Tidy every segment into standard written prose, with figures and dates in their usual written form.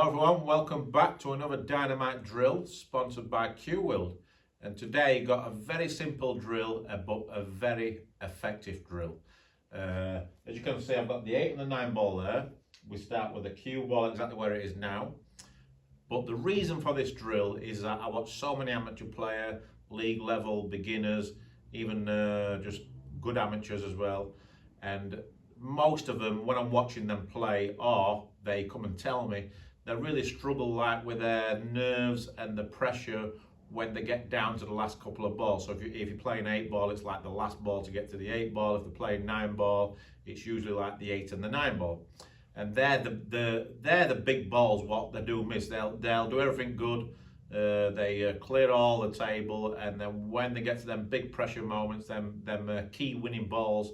Hello everyone, welcome back to another Dynamite drill sponsored by CueWorld. And today got a very simple drill but a very effective drill. As you can see, I've got the 8 and the 9 ball there. We start with the cue ball exactly where it is now. But the reason for this drill is that I watch so many amateur players, league level, beginners, even just good amateurs as well. And most of them, when I'm watching them play, or they come and tell me, they really struggle like with their nerves and the pressure when they get down to the last couple of balls. So if you're playing 8 ball, it's like the last ball to get to the 8 ball. If they're playing 9 ball, it's usually like the 8 and the 9 ball. And they're the big balls what they do miss. They'll do everything good. They clear all the table, and then when they get to them big pressure moments, them key winning balls,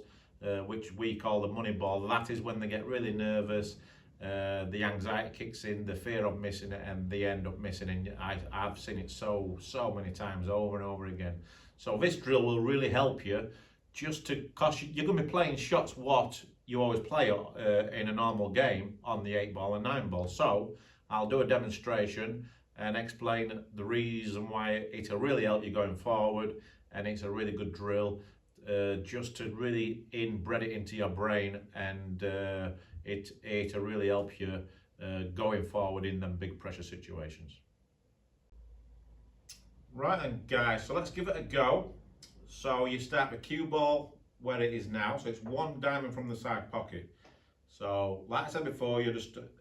which we call the money ball, that is when they get really nervous. The anxiety kicks in, the fear of missing it, and they end up missing it. And I've seen it so many times over and over again. So this drill will really help you, just to, cause you're going to be playing shots what you always play in a normal game on the 8 ball and 9 ball. So I'll do a demonstration and explain the reason why it'll really help you going forward, and it's a really good drill just to really inbred it into your brain, and it'll really help you going forward in them big pressure situations. Right then guys, so let's give it a go. So you start the cue ball where it is now, so it's 1 diamond from the side pocket. So like I said before, you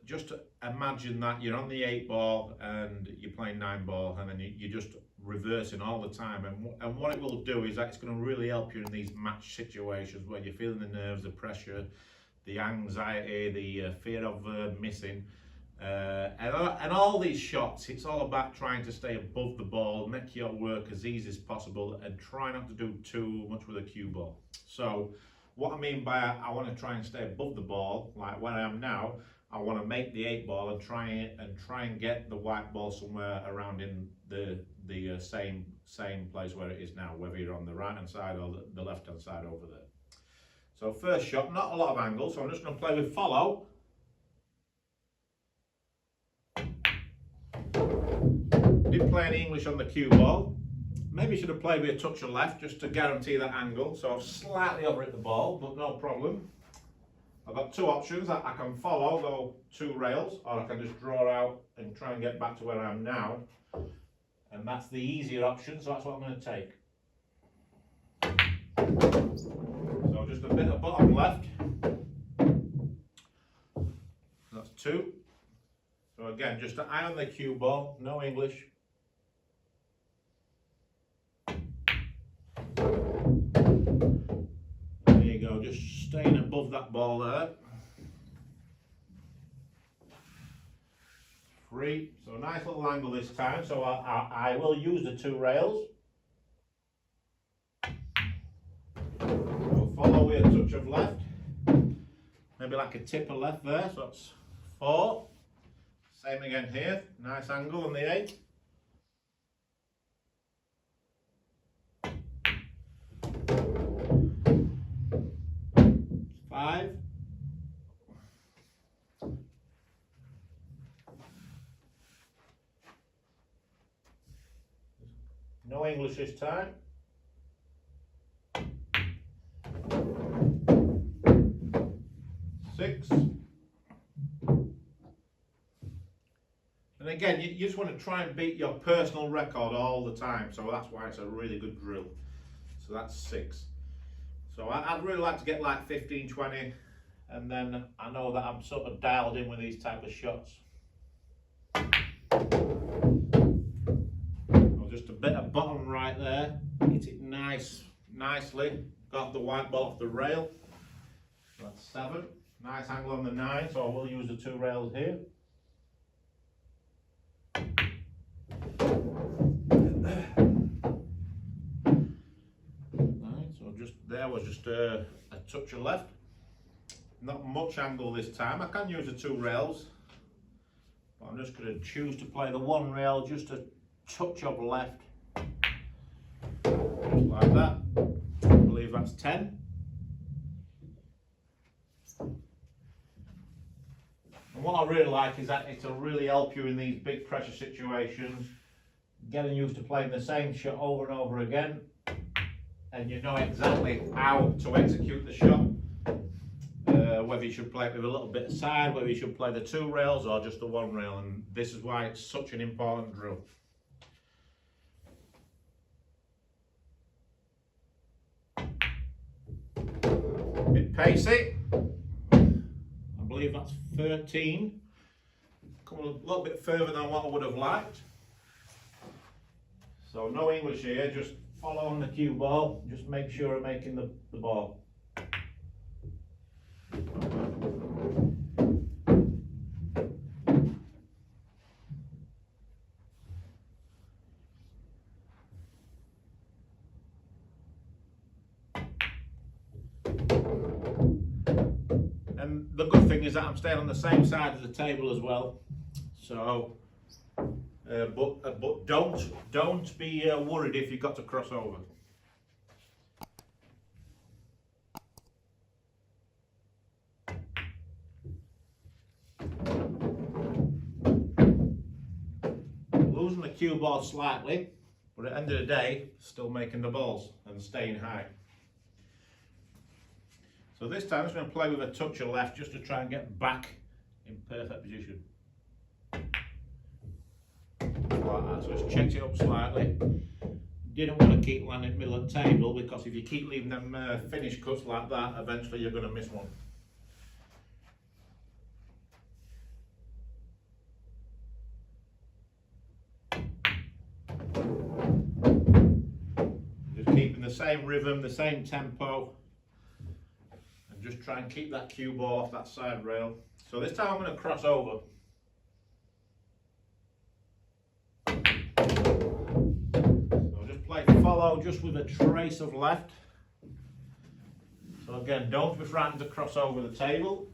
just imagine that you're on the 8 ball and you're playing 9 ball, and then you're just reversing all the time, and what it will do is that it's going to really help you in these match situations where you're feeling the nerves, the pressure, the anxiety, the fear of missing, and all these shots. It's all about trying to stay above the ball, make your work as easy as possible, and try not to do too much with a cue ball. So what I mean by I want to try and stay above the ball, like where I am now, I want to make the 8 ball and try and get the white ball somewhere around in the same place where it is now, whether you're on the right hand side or the left hand side over there. So first shot, not a lot of angle, so I'm just going to play with follow. Didn't play any English on the cue ball. Maybe should have played with a touch of left just to guarantee that angle. So I've slightly overhit the ball, but no problem. I've got 2 options. I can follow, go 2 rails, or I can just draw out and try and get back to where I am now. And that's the easier option, so that's what I'm going to take. So just a bit of bottom left. That's 2. So again, just an eye on the cue ball, no English. There you go, just staying above that ball there. 3. So nice little angle this time. So I will use the 2 rails. So follow with a touch of left. Maybe like a tip of left there. So that's 4. Same again here. Nice angle on the 8. 5. No English this time. 6. And again, you just want to try and beat your personal record all the time, so that's why it's a really good drill. So that's 6. So I'd really like to get like 15, 20, and then I know that I'm sort of dialed in with these type of shots. Just a bit of bottom right there, hit it nicely, got the white ball off the rail. So that's 7. Nice angle on the 9, so I will use the 2 rails here. So just there was just a touch of left. Not much angle this time. I can use the 2 rails, but I'm just going to choose to play the 1 rail, just a touch of left, just like that. I believe that's 10. And what I really like is that it'll really help you in these big pressure situations, getting used to playing the same shot over and over again, and you know exactly how to execute the shot. Whether you should play it with a little bit of side, whether you should play the 2 rails or just the 1 rail, and this is why it's such an important drill. Bit pacey. I believe that's 13. Come a little bit further than what I would have liked. So no English here, just follow on the cue ball, just make sure I'm making the ball. And the good thing is that I'm staying on the same side of the table as well. So, but don't be worried if you've got to cross over. Losing the cue ball slightly, but at the end of the day, still making the balls and staying high. So this time I'm just going to play with a touch of left just to try and get back in perfect position. Like that, so just checked it up slightly. Didn't want to keep landing middle of the table, because if you keep leaving them finish cuts like that, eventually you're going to miss one. Just keeping the same rhythm, the same tempo. Just try and keep that cue ball off that side rail. So this time I'm going to cross over. So just play follow just with a trace of left. So again, don't be frightened to cross over the table.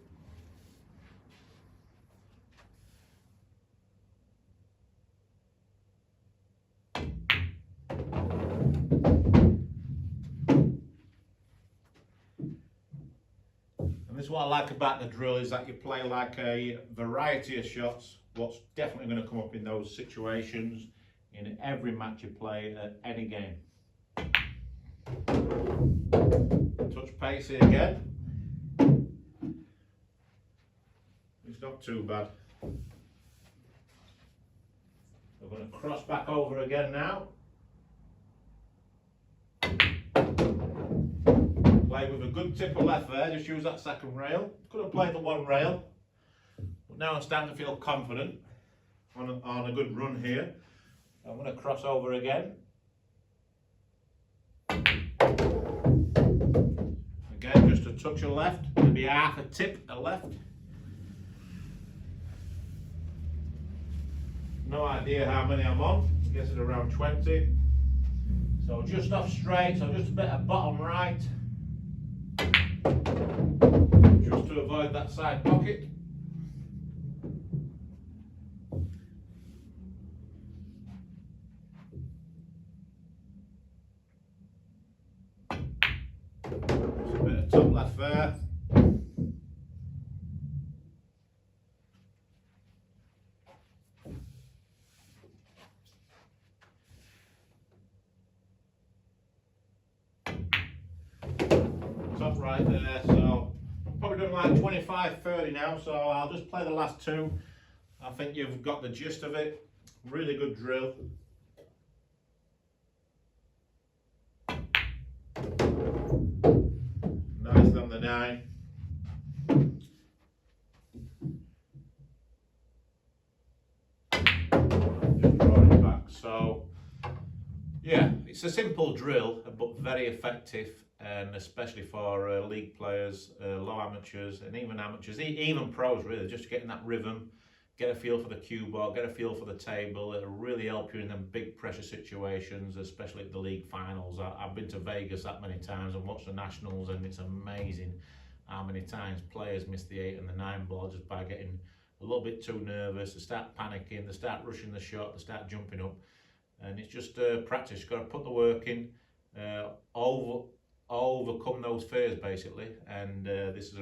This is what I like about the drill, is that you play like a variety of shots. What's definitely going to come up in those situations in every match you play at any game. Touch pacey again. It's not too bad. We're going to cross back over again now. Play with a good tip of left there, just use that second rail. Could have played the 1 rail, but now I'm starting to feel confident on a good run here. I'm going to cross over again. Again, just a touch of left, maybe half a tip of left. No idea how many I'm on, I guess it's around 20. So just off straight, so just a bit of bottom right. Just to avoid that side pocket. Just a bit of top left there. Top right there, so I'm probably doing like 25-30 now, so I'll just play the last 2. I think you've got the gist of it. Really good drill. Nice on the 9. Just drawing it back. So yeah, it's a simple drill, but very effective, and especially for league players, low amateurs, and even amateurs, even pros really, just getting that rhythm, get a feel for the cue ball, get a feel for the table. It'll really help you in them big pressure situations, especially at the league finals. I've been to Vegas that many times and watched the nationals, and it's amazing how many times players miss the 8 and the 9 ball just by getting a little bit too nervous. They start panicking, they start rushing the shot, they start jumping up, and it's just practice. You've got to put the work in, overcome those fears basically, and this is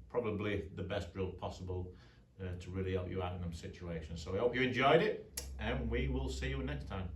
probably the best drill possible to really help you out in them situations. So I hope you enjoyed it, and we will see you next time.